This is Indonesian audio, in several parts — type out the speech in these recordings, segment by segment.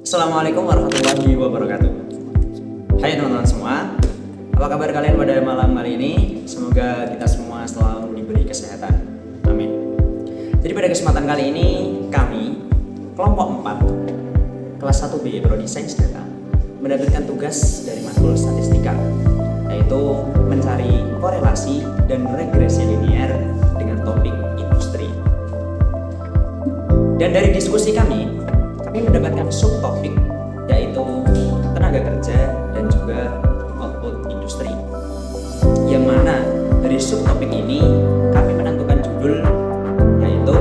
Assalamualaikum warahmatullahi wabarakatuh. Hai teman-teman semua, apa kabar kalian pada malam kali ini? Semoga kita semua selalu diberi kesehatan. Amin. Jadi pada kesempatan kali ini kami, kelompok 4, kelas 1B Prodi Sains Data, mendapatkan tugas dari matkul statistika, yaitu mencari korelasi dan regresi linier dengan topik industri. Dan dari diskusi kami mendapatkan subtopik, yaitu tenaga kerja dan juga output industri. Yang mana dari subtopik ini kami menentukan judul, yaitu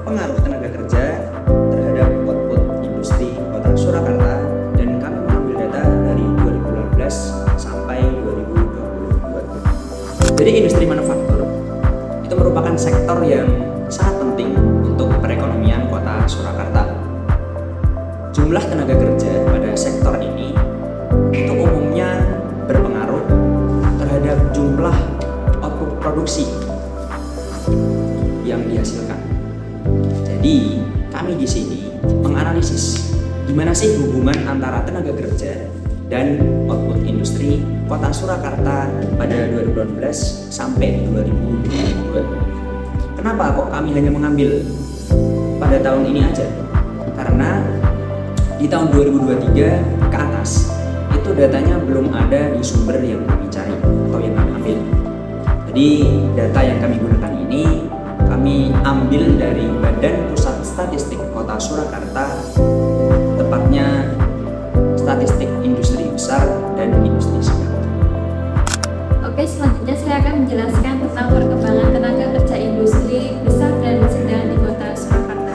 pengaruh tenaga kerja terhadap output industri Kota Surakarta, dan kami mengambil data dari 2018 sampai 2022. Jadi industri manufaktur itu merupakan sektor yang sangat penting untuk perekonomian Kota Surakarta. Jumlah tenaga kerja pada sektor ini itu umumnya berpengaruh terhadap jumlah output produksi yang dihasilkan. Jadi, kami di sini menganalisis gimana sih hubungan antara tenaga kerja dan output industri Kota Surakarta pada 2018 sampai 2022. Kenapa kok kami hanya mengambil pada tahun ini aja? Karena di tahun 2023 ke atas itu datanya belum ada di sumber yang kami cari atau yang kami ambil. Jadi data yang kami gunakan ini kami ambil dari Badan Pusat Statistik Kota Surakarta, tepatnya Statistik Industri Besar dan Industri Sedang. Oke, selanjutnya saya akan menjelaskan tentang perkembangan tenaga kerja industri besar dan sedang di Kota Surakarta.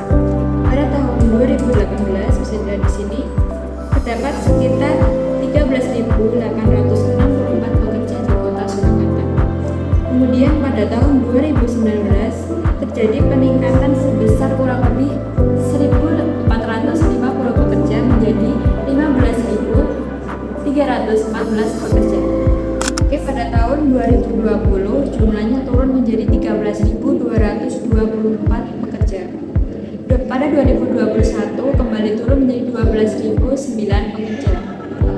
Pada tahun 2018, bisa dilihat di sini, terdapat sekitar 13.864 pekerja di Kota Surakarta. Kemudian pada tahun 2019 terjadi peningkatan sebesar kurang lebih 1.450 pekerja menjadi 15.314 pekerja. Oke, pada tahun 2020 jumlahnya turun menjadi 13.224 pekerja. Pada 2021 kembali turun menjadi 12.009 pekerja.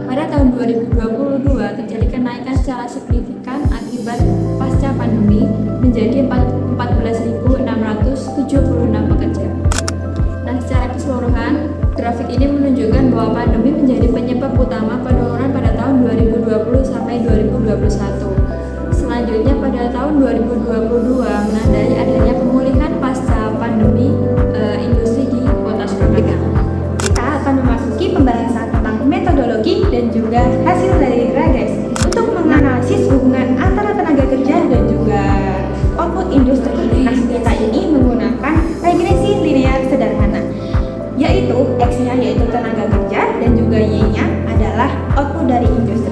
Pada tahun 2022 terjadi kenaikan secara signifikan akibat pasca pandemi menjadi 14.676 pekerja. Nah, secara keseluruhan grafik ini menunjukkan bahwa pandemi menjadi penyebab utama penurunan pada tahun 2020 sampai 2021. Selanjutnya pada tahun 2022 menandai adanya pemulihan pasca pandemi industri di Kota Surakarta. Kita akan memasuki pembahasan tentang metodologi dan juga hasil dari regresi untuk menganalisis hubungan antara tenaga kerja dan juga output industri. Nah, kita ini menggunakan regresi linear sederhana, yaitu X-nya yaitu tenaga kerja dan juga Y-nya adalah output dari industri.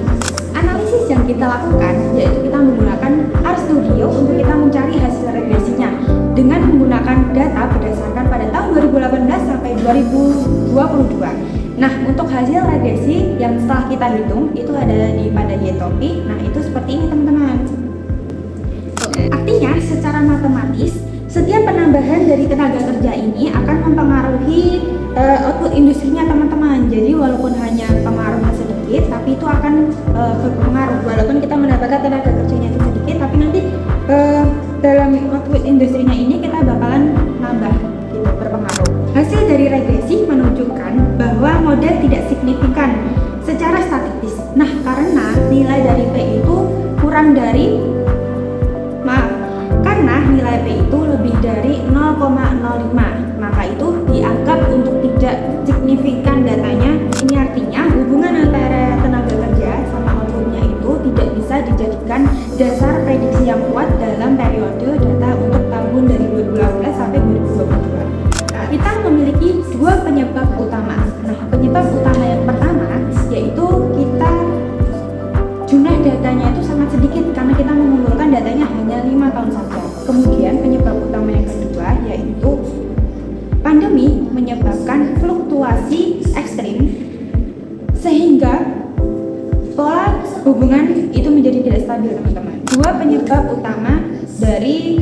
Analisis yang kita lakukan yaitu kita menggunakan RStudio untuk kita mencari hasil regresinya dengan menggunakan data berdasarkan pada tahun 2018 sampai 2022. Nah, untuk hasil regresi yang setelah kita hitung itu ada pada Y-topi. Nah, itu seperti ini teman-teman. Artinya secara matematis setiap penambahan dari tenaga kerja ini akan mempengaruhi output industrinya teman-teman. Jadi walaupun hanya pengaruhnya sedikit, tapi itu akan berpengaruh. Walaupun kita mendapatkan tenaga kerjanya itu sedikit, tapi nanti dalam output industrinya ini kita bakalan nambah, gitu, berpengaruh. Hasil dari regresi menunjukkan bahwa model tidak signifikan secara statistis. Nah, karena nilai dari P itu kurang dari karena nilai P itu lebih dari 0,05, maka itu dianggap untuk tidak signifikan datanya. Ini artinya hubungan antara tenaga kerja sama outputnya itu tidak bisa dijadikan dasar prediksi yang kuat dalam periode data untuk tahun dari 2018 sampai 2022. Kita memiliki dua penyebab utama. Nah, penyebab utama yang pertama yaitu kita jumlah datanya itu sangat sedikit karena kita mengumpulkan datanya hanya 5 tahun saja. Kemudian penyebab utama yang kedua yaitu pandemi menyebabkan fluktuasi ekstrim sehingga pola hubungan itu menjadi tidak stabil teman-teman. Dua penyebab utama dari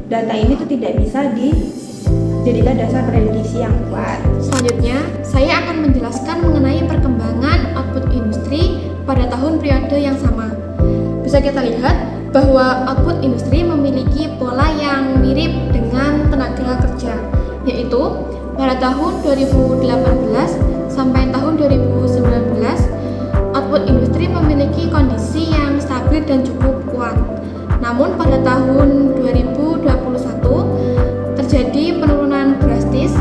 data ini itu tidak bisa dijadikan dasar prediksi yang kuat. Selanjutnya, saya akan menjelaskan mengenai perkembangan output industri pada tahun periode yang sama. Bisa kita lihat bahwa output industri memiliki pola yang mirip dengan tenaga kerja, yaitu pada tahun 2018 sampai tahun 2019, output industri memiliki kondisi yang stabil dan cukup kuat. Namun pada tahun 2021 terjadi penurunan drastis,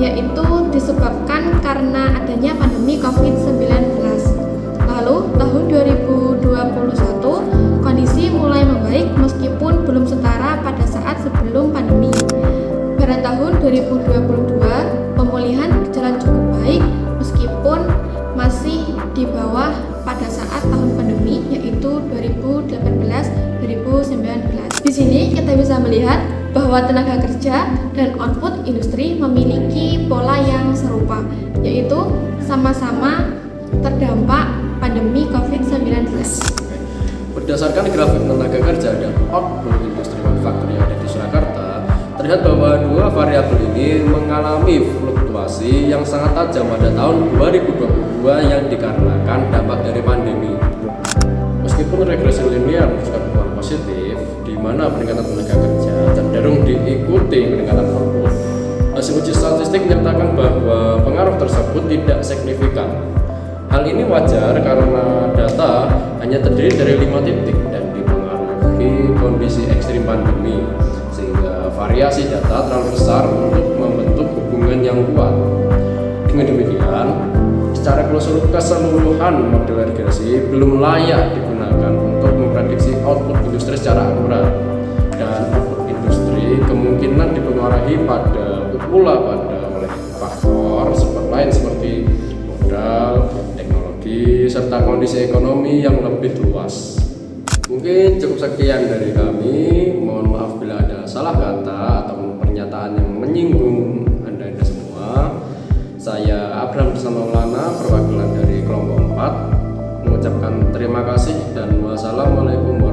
yaitu disebabkan karena adanya pandemi COVID-19. Lalu tahun 2021 kondisi mulai membaik meskipun belum setara pada saat sebelum pandemi. Pada tahun 2022 pemulihan berjalan cukup baik meskipun masih di bawah pada saat tahun pandemi, yaitu 2018-2019. Di sini kita bisa melihat bahwa tenaga kerja dan output industri memiliki pola yang serupa, yaitu sama-sama terdampak pandemi COVID-19. Berdasarkan grafik tenaga kerja dan output industri manufaktur yang ada di Surakarta, terlihat bahwa dua variabel ini mengalami fluktuasi yang sangat tajam pada tahun 2022 yang dikarenakan dampak dari pandemi. Meskipun regresi linear juga berpengaruh positif, di mana peningkatan tenaga kerja cenderung diikuti peningkatan output, hasil uji statistik menyatakan bahwa pengaruh tersebut tidak signifikan. Hal ini wajar karena data hanya terdiri dari 5 titik dan dipengaruhi kondisi ekstrim pandemi, sehingga variasi data terlalu besar untuk membentuk hubungan yang kuat. Dengan demikian, secara keseluruhan model regresi belum layak digunakan untuk memprediksi output industri secara akurat, dan output industri kemungkinan dipengaruhi oleh faktor lain seperti modal, teknologi, serta kondisi ekonomi yang lebih luas. Mungkin cukup sekian dari kami. Mohon maaf bila ada salah kata atau pernyataan yang menyinggung Anda semua. Saya Abraham bersama Maulana, perwakilan dari kelompok 4, mengucapkan terima kasih dan wassalamualaikum warahmatullahi wabarakatuh.